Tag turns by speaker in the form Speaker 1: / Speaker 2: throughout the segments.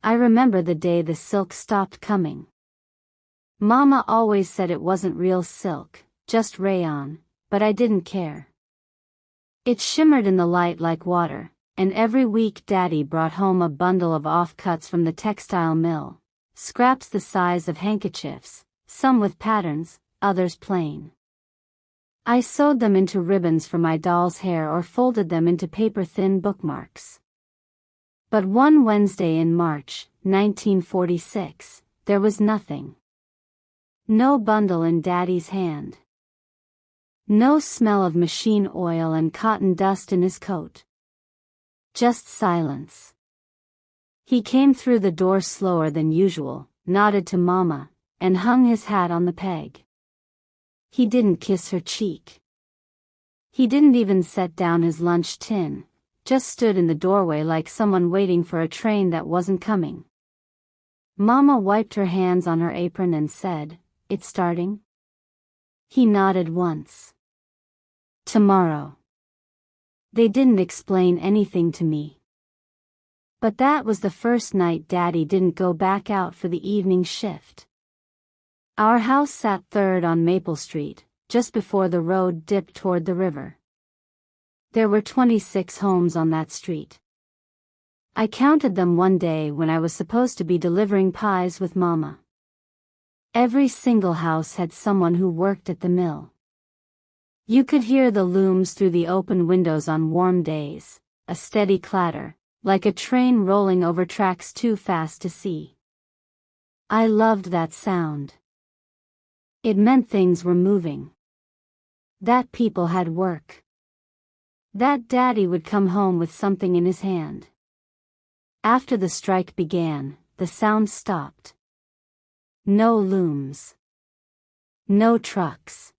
Speaker 1: I remember the day the silk stopped coming. Mama always said it wasn't real silk, just rayon, but I didn't care. It shimmered in the light like water, and every week Daddy brought home a bundle of offcuts from the textile mill, scraps the size of handkerchiefs, some with patterns, others plain. I sewed them into ribbons for my doll's hair or folded them into paper-thin bookmarks. But one Wednesday in March, 1946, there was nothing. No bundle in Daddy's hand. No smell of machine oil and cotton dust in his coat. Just silence. He came through the door slower than usual, nodded to Mama, and hung his hat on the peg. He didn't kiss her cheek. He didn't even set down his lunch tin, just stood in the doorway like someone waiting for a train that wasn't coming. Mama wiped her hands on her apron and said, "It's starting?" He nodded once. "Tomorrow." They didn't explain anything to me. But that was the first night Daddy didn't go back out for the evening shift. Our house sat third on Maple Street, just before the road dipped toward the river. There were 26 homes on that street. I counted them one day when I was supposed to be delivering pies with Mama. Every single house had someone who worked at the mill. You could hear the looms through the open windows on warm days, a steady clatter, like a train rolling over tracks too fast to see. I loved that sound. It meant things were moving. That people had work. That Daddy would come home with something in his hand. After the strike began, the sound stopped. No looms. No trucks.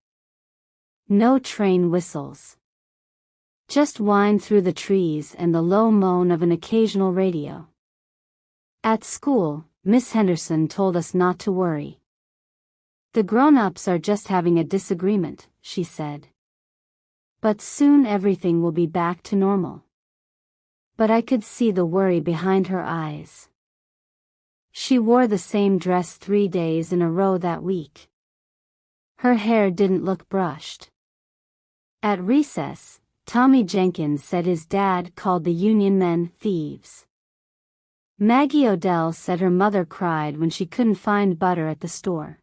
Speaker 1: No train whistles. Just whine through the trees and the low moan of an occasional radio. At school, Miss Henderson told us not to worry. "The grown-ups are just having a disagreement," she said. "But soon everything will be back to normal." But I could see the worry behind her eyes. She wore the same dress 3 days in a row that week. Her hair didn't look brushed. At recess, Tommy Jenkins said his dad called the Union men thieves. Maggie Odell said her mother cried when she couldn't find butter at the store.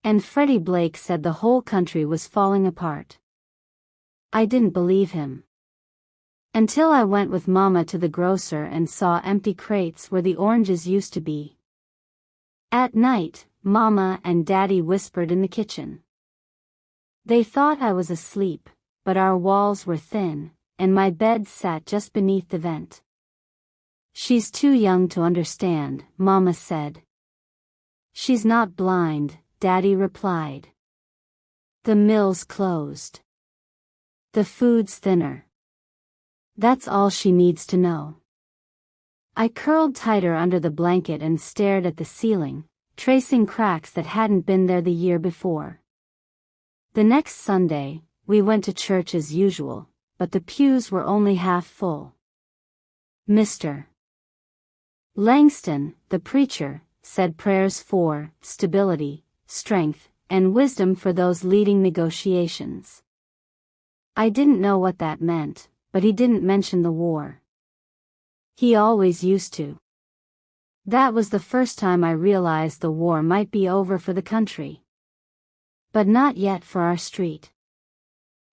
Speaker 1: And Freddie Blake said the whole country was falling apart. I didn't believe him. Until I went with Mama to the grocer and saw empty crates where the oranges used to be. At night, Mama and Daddy whispered in the kitchen. They thought I was asleep, but our walls were thin, and my bed sat just beneath the vent. "She's too young to understand," Mama said. "She's not blind," Daddy replied. "The mill's closed. The food's thinner. That's all she needs to know." I curled tighter under the blanket and stared at the ceiling, tracing cracks that hadn't been there the year before. The next Sunday, we went to church as usual, but the pews were only half full. Mr. Langston, the preacher, said prayers for stability, strength, and wisdom for those leading negotiations. I didn't know what that meant, but he didn't mention the war. He always used to. That was the first time I realized the war might be over for the country. But not yet for our street.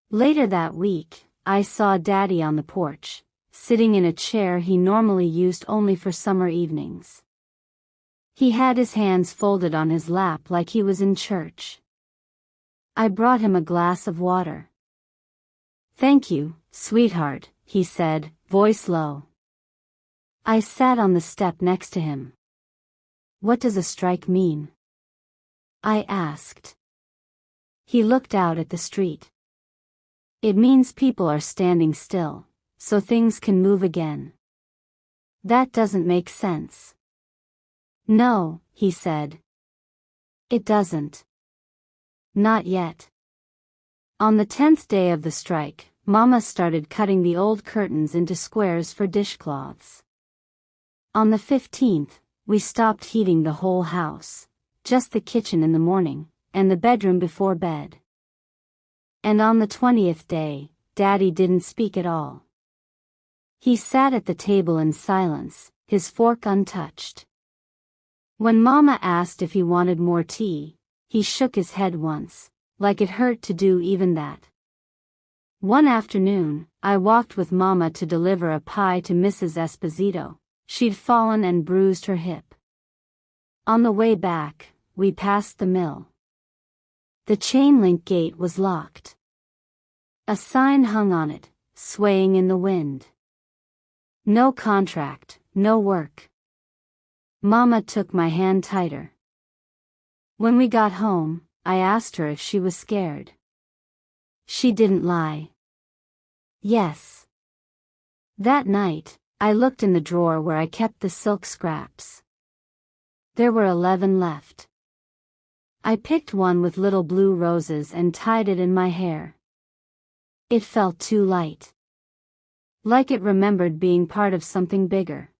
Speaker 1: Later that week, I saw Daddy on the porch, sitting in a chair he normally used only for summer evenings. He had his hands folded on his lap like he was in church. I brought him a glass of water. "Thank you, sweetheart," he said, voice low. I sat on the step next to him. "What does a strike mean?" I asked. He looked out at the street. "It means people are standing still, so things can move again." "That doesn't make sense." "No," he said. "It doesn't. Not yet." On the 10th day of the strike, Mama started cutting the old curtains into squares for dishcloths. On the 15th, we stopped heating the whole house, just the kitchen in the morning, and the bedroom before bed. And on the 20th day, Daddy didn't speak at all. He sat at the table in silence, his fork untouched. When Mama asked if he wanted more tea, he shook his head once, like it hurt to do even that. One afternoon, I walked with Mama to deliver a pie to Mrs. Esposito. She'd fallen and bruised her hip. On the way back, we passed the mill. The chain-link gate was locked. A sign hung on it, swaying in the wind. No contract, no work. Mama took my hand tighter. When we got home, I asked her if she was scared. She didn't lie. Yes. That night, I looked in the drawer where I kept the silk scraps. There were 11 left. I picked one with little blue roses and tied it in my hair. It felt too light. Like it remembered being part of something bigger.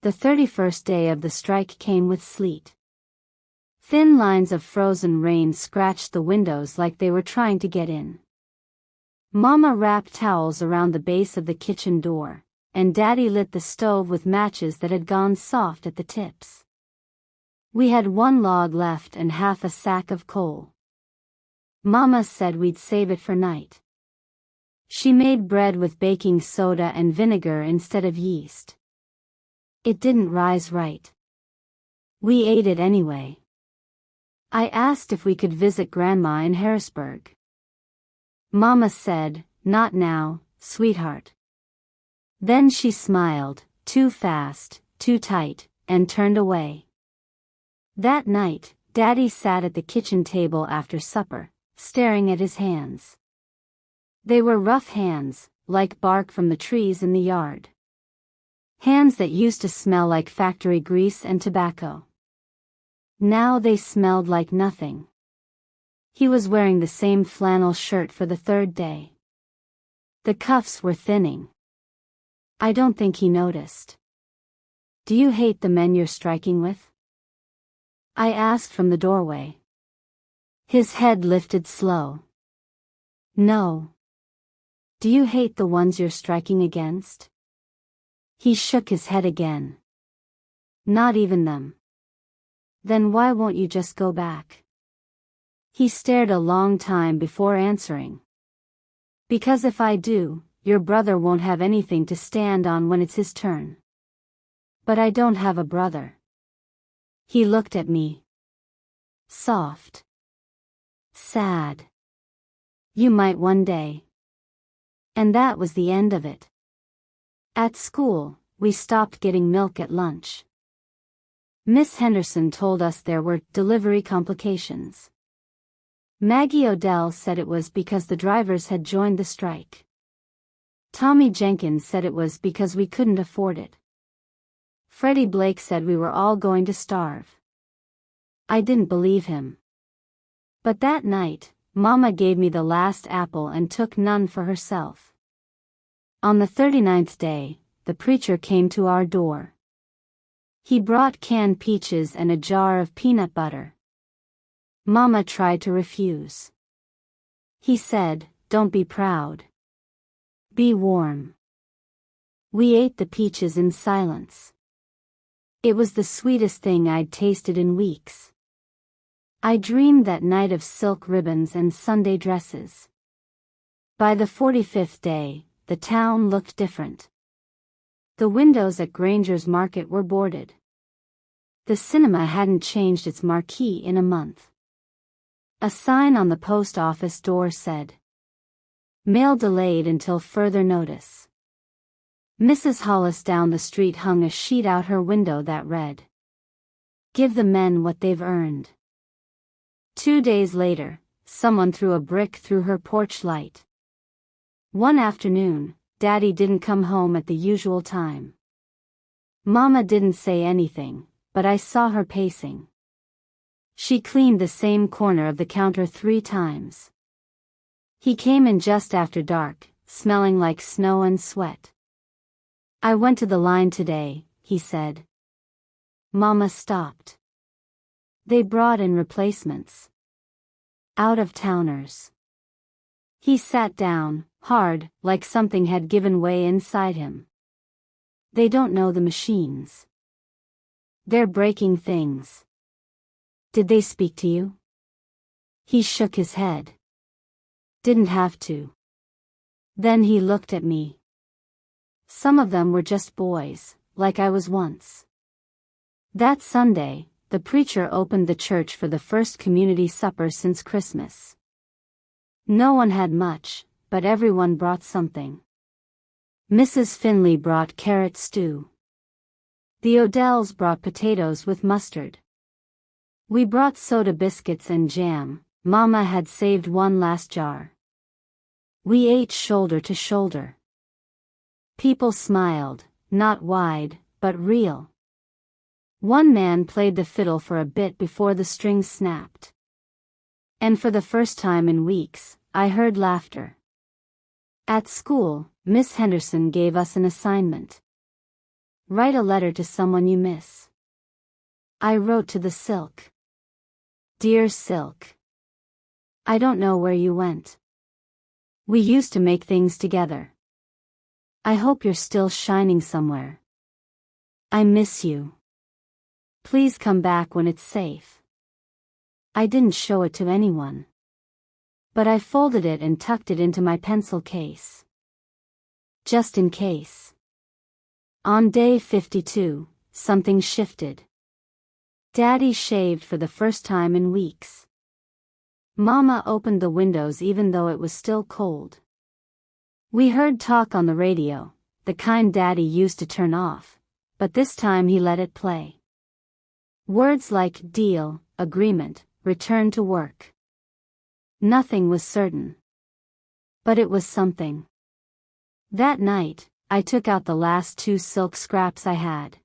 Speaker 1: The 31st day of the strike came with sleet. Thin lines of frozen rain scratched the windows like they were trying to get in. Mama wrapped towels around the base of the kitchen door, and Daddy lit the stove with matches that had gone soft at the tips. We had one log left and half a sack of coal. Mama said we'd save it for night. She made bread with baking soda and vinegar instead of yeast. It didn't rise right. We ate it anyway. I asked if we could visit Grandma in Harrisburg. Mama said, "Not now, sweetheart." Then she smiled, too fast, too tight, and turned away. That night, Daddy sat at the kitchen table after supper, staring at his hands. They were rough hands, like bark from the trees in the yard. Hands that used to smell like factory grease and tobacco. Now they smelled like nothing. He was wearing the same flannel shirt for the 3rd day. The cuffs were thinning. I don't think he noticed. "Do you hate the men you're striking with?" I asked from the doorway. His head lifted slow. "No." "Do you hate the ones you're striking against?" He shook his head again. "Not even them." "Then why won't you just go back?" He stared a long time before answering. "Because if I do, your brother won't have anything to stand on when it's his turn." "But I don't have a brother." He looked at me. Soft. Sad. "You might one day." And that was the end of it. At school, we stopped getting milk at lunch. Miss Henderson told us there were delivery complications. Maggie Odell said it was because the drivers had joined the strike. Tommy Jenkins said it was because we couldn't afford it. Freddie Blake said we were all going to starve. I didn't believe him. But that night, Mama gave me the last apple and took none for herself. On the 39th day, the preacher came to our door. He brought canned peaches and a jar of peanut butter. Mama tried to refuse. He said, "Don't be proud. Be warm." We ate the peaches in silence. It was the sweetest thing I'd tasted in weeks. I dreamed that night of silk ribbons and Sunday dresses. By the 45th day, the town looked different. The windows at Granger's Market were boarded. The cinema hadn't changed its marquee in a month. A sign on the post office door said, "Mail delayed until further notice." Mrs. Hollis down the street hung a sheet out her window that read, "Give the men what they've earned." 2 days later, someone threw a brick through her porch light. One afternoon, Daddy didn't come home at the usual time. Mama didn't say anything, but I saw her pacing. She cleaned the same corner of the counter 3 times. He came in just after dark, smelling like snow and sweat. "I went to the line today," he said. Mama stopped. They brought in replacements. Out-of-towners. He sat down, hard, like something had given way inside him. They don't know the machines. They're breaking things. Did they speak to you? He shook his head. Didn't have to. Then he looked at me. Some of them were just boys, like I was once. That Sunday, the preacher opened the church for the first community supper since Christmas. No one had much, but everyone brought something. Mrs. Finley brought carrot stew. The Odells brought potatoes with mustard. We brought soda biscuits and jam. Mama had saved one last jar. We ate shoulder to shoulder. People smiled, not wide, but real. One man played the fiddle for a bit before the strings snapped. And for the first time in weeks, I heard laughter. At school, Miss Henderson gave us an assignment. Write a letter to someone you miss. I wrote to the Silk. Dear Silk. I don't know where you went. We used to make things together. I hope you're still shining somewhere. I miss you. Please come back when it's safe. I didn't show it to anyone. But I folded it and tucked it into my pencil case. Just in case. On day 52, something shifted. Daddy shaved for the first time in weeks. Mama opened the windows even though it was still cold. We heard talk on the radio, the kind Daddy used to turn off, but this time he let it play. Words like deal, agreement, return to work. Nothing was certain. But it was something. That night, I took out the last 2 silk scraps I had.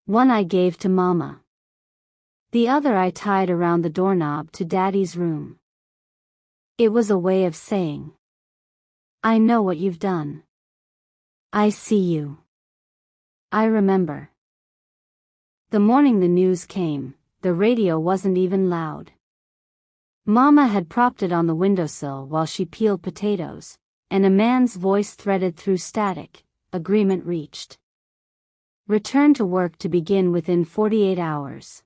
Speaker 1: One I gave to Mama. The other I tied around the doorknob to Daddy's room. It was a way of saying, I know what you've done. I see you. I remember. The morning the news came, the radio wasn't even loud. Mama had propped it on the windowsill while she peeled potatoes, and a man's voice threaded through static, agreement reached. Return to work to begin within 48 hours.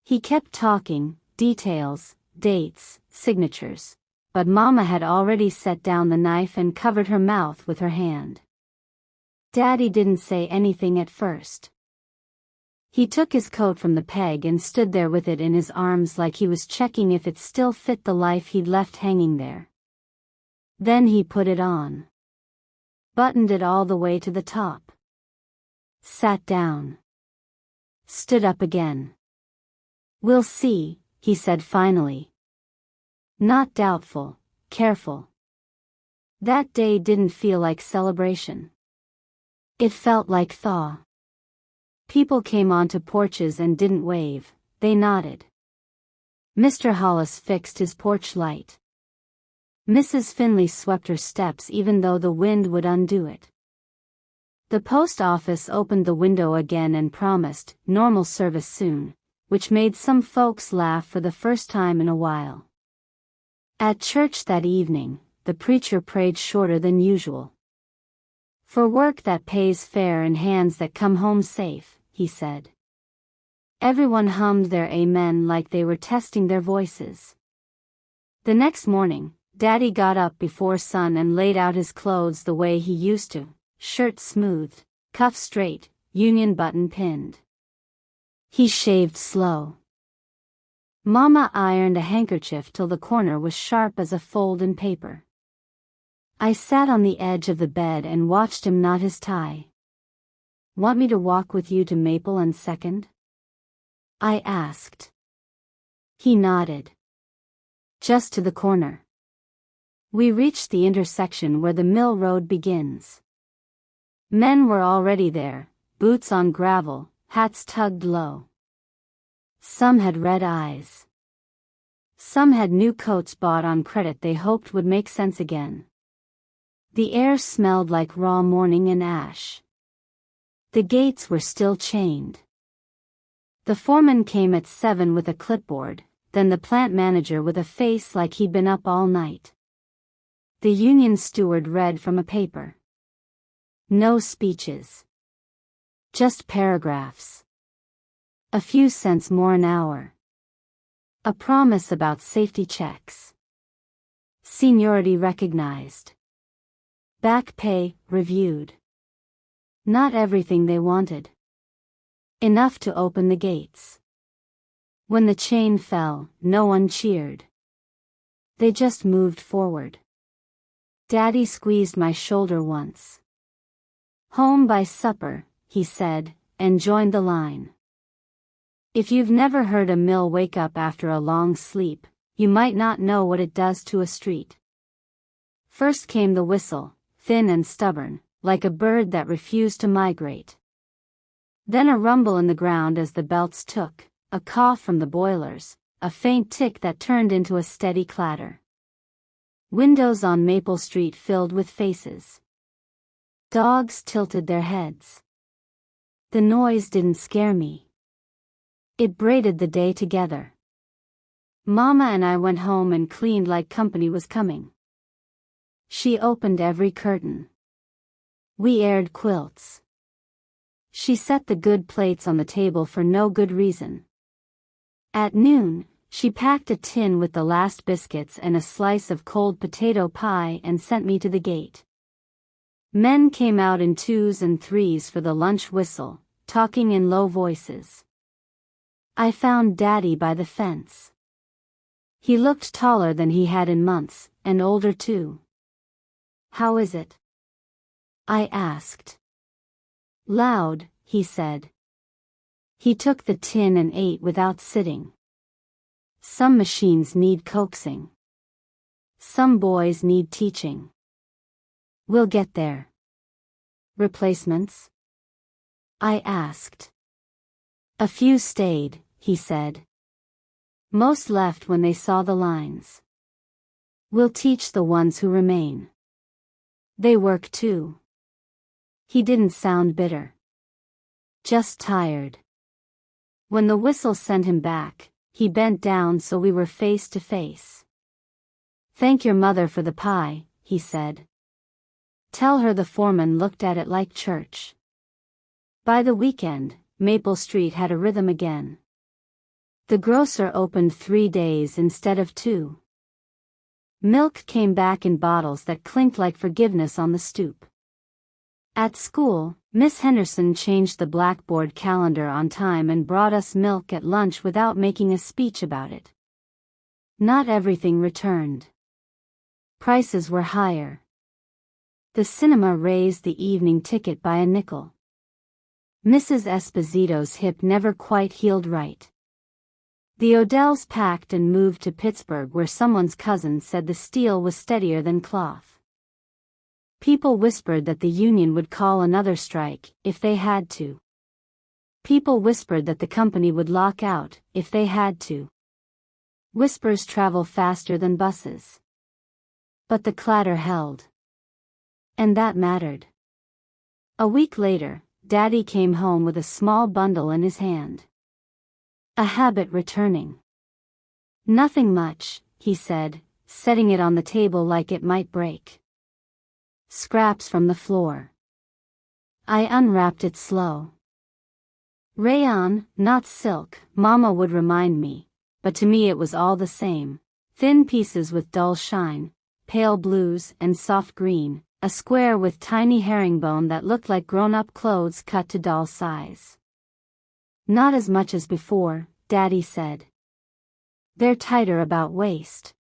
Speaker 1: He kept talking, details, dates, signatures, but Mama had already set down the knife and covered her mouth with her hand. Daddy didn't say anything at first. He took his coat from the peg and stood there with it in his arms like he was checking if it still fit the life he'd left hanging there. Then he put it on. Buttoned it all the way to the top. Sat down. Stood up again. We'll see, he said finally. Not doubtful, careful. That day didn't feel like celebration. It felt like thaw. People came onto porches and didn't wave, they nodded. Mr. Hollis fixed his porch light. Mrs. Finley swept her steps even though the wind would undo it. The post office opened the window again and promised normal service soon, which made some folks laugh for the first time in a while. At church that evening, the preacher prayed shorter than usual. For work that pays fair and hands that come home safe, he said. Everyone hummed their amen like they were testing their voices. The next morning, Daddy got up before sun and laid out his clothes the way he used to, shirt smoothed, cuffs straight, union button pinned. He shaved slow. Mama ironed a handkerchief till the corner was sharp as a fold in paper. I sat on the edge of the bed and watched him knot his tie. Want me to walk with you to Maple and 2nd? I asked. He nodded. Just to the corner. We reached the intersection where the mill road begins. Men were already there, boots on gravel, hats tugged low. Some had red eyes. Some had new coats bought on credit they hoped would make sense again. The air smelled like raw morning and ash. The gates were still chained. The foreman came at 7 with a clipboard, then the plant manager with a face like he'd been up all night. The union steward read from a paper. No speeches. Just paragraphs. A few cents more an hour. A promise about safety checks. Seniority recognized. Back pay reviewed. Not everything they wanted. Enough to open the gates. When the chain fell, no one cheered. They just moved forward. Daddy squeezed my shoulder once. Home by supper, he said, and joined the line. If you've never heard a mill wake up after a long sleep, you might not know what it does to a street. First came the whistle, thin and stubborn, like a bird that refused to migrate. Then a rumble in the ground as the belts took, a cough from the boilers, a faint tick that turned into a steady clatter. Windows on Maple Street filled with faces. Dogs tilted their heads. The noise didn't scare me. It braided the day together. Mama and I went home and cleaned like company was coming. She opened every curtain. We aired quilts. She set the good plates on the table for no good reason. At noon, she packed a tin with the last biscuits and a slice of cold potato pie and sent me to the gate. Men came out in 2s and 3s for the lunch whistle, talking in low voices. I found Daddy by the fence. He looked taller than he had in months, and older too. How is it? I asked. Loud, he said. He took the tin and ate without sitting. Some machines need coaxing. Some boys need teaching. We'll get there. Replacements? I asked. A few stayed, he said. Most left when they saw the lines. We'll teach the ones who remain. They work too. He didn't sound bitter. Just tired. When the whistle sent him back, he bent down so we were face to face. Thank your mother for the pie, he said. Tell her the foreman looked at it like church. By the weekend, Maple Street had a rhythm again. The grocer opened 3 days instead of 2. Milk came back in bottles that clinked like forgiveness on the stoop. At school, Miss Henderson changed the blackboard calendar on time and brought us milk at lunch without making a speech about it. Not everything returned. Prices were higher. The cinema raised the evening ticket by a nickel. Mrs. Esposito's hip never quite healed right. The Odells packed and moved to Pittsburgh where someone's cousin said the steel was steadier than cloth. People whispered that the union would call another strike, if they had to. People whispered that the company would lock out, if they had to. Whispers travel faster than buses. But the clatter held. And that mattered. A week later, Daddy came home with a small bundle in his hand. A habit returning. Nothing much, he said, setting it on the table like it might break. Scraps from the floor. I unwrapped it slow. Rayon, not silk, Mama would remind me, but to me it was all the same. Thin pieces with dull shine, pale blues and soft green, a square with tiny herringbone that looked like grown-up clothes cut to doll size. Not as much as before, Daddy said. They're tighter about waist.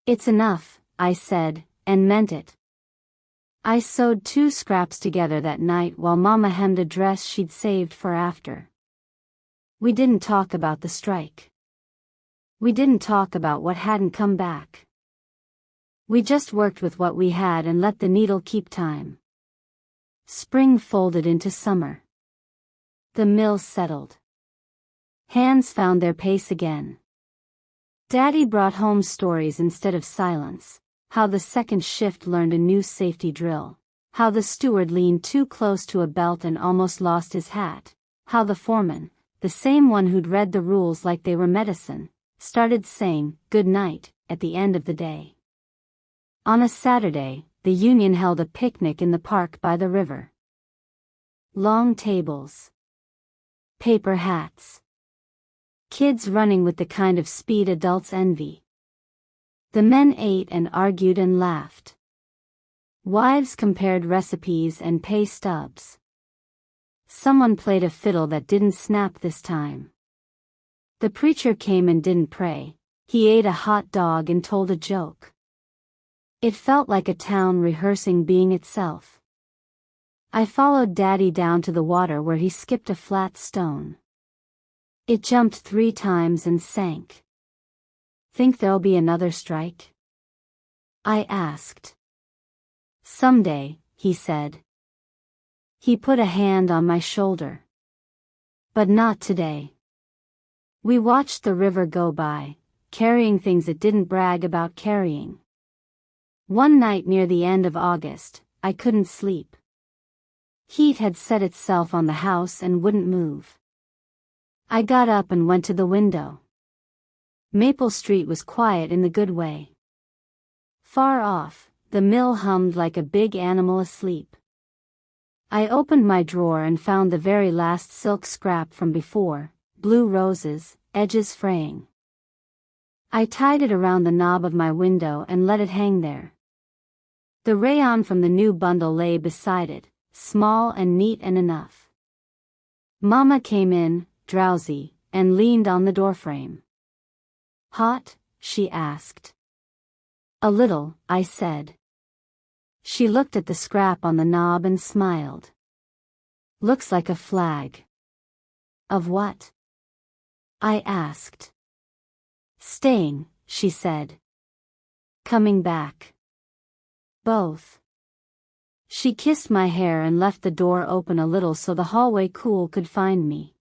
Speaker 1: It's enough, I said, and meant it. I sewed 2 scraps together that night while Mama hemmed a dress she'd saved for after. We didn't talk about the strike. We didn't talk about what hadn't come back. We just worked with what we had and let the needle keep time. Spring folded into summer. The mill settled. Hands found their pace again. Daddy brought home stories instead of silence, how the second shift learned a new safety drill, How the steward leaned too close to a belt and almost lost his hat. How the foreman, the same one who'd read the rules like they were medicine, started saying, "Good night," at the end of the day. On a Saturday, the union held a picnic in the park by the river. Long tables. Paper hats. Kids running with the kind of speed adults envy. The men ate and argued and laughed. Wives compared recipes and pay stubs. Someone played a fiddle that didn't snap this time. The preacher came and didn't pray. He ate a hot dog and told a joke. It felt like a town rehearsing being itself. I followed Daddy down to the water where he skipped a flat stone. It jumped 3 times and sank. "Think there'll be another strike?" I asked. "Someday," he said. He put a hand on my shoulder. "But not today." We watched the river go by, carrying things it didn't brag about carrying. One night near the end of August, I couldn't sleep. Heat had set itself on the house and wouldn't move. I got up and went to the window. Maple Street was quiet in the good way. Far off, the mill hummed like a big animal asleep. I opened my drawer and found the very last silk scrap from before, blue roses, edges fraying. I tied it around the knob of my window and let it hang there. The rayon from the new bundle lay beside it, small and neat and enough. Mama came in, drowsy, and leaned on the doorframe. "Hot?" she asked. "A little," I said. She looked at the scrap on the knob and smiled. "Looks like a flag." "Of what?" I asked. "Staying," she said. "Coming back." "Both." She kissed my hair and left the door open a little so the hallway cool could find me.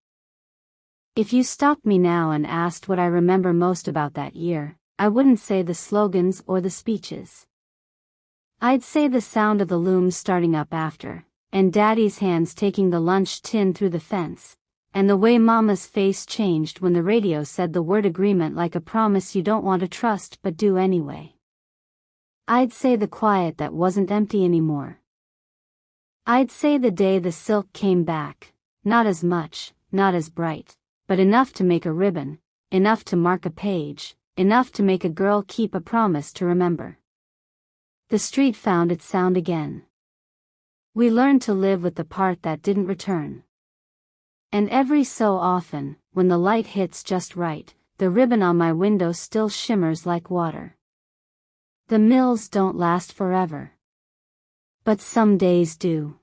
Speaker 1: If you stopped me now and asked what I remember most about that year, I wouldn't say the slogans or the speeches. I'd say the sound of the looms starting up after, and Daddy's hands taking the lunch tin through the fence, and the way Mama's face changed when the radio said the word agreement like a promise you don't want to trust but do anyway. I'd say the quiet that wasn't empty anymore. I'd say the day the silk came back, not as much, not as bright, but enough to make a ribbon, enough to mark a page, enough to make a girl keep a promise to remember. The street found its sound again. We learned to live with the part that didn't return. And every so often, when the light hits just right, the ribbon on my window still shimmers like water. The mills don't last forever. But some days do.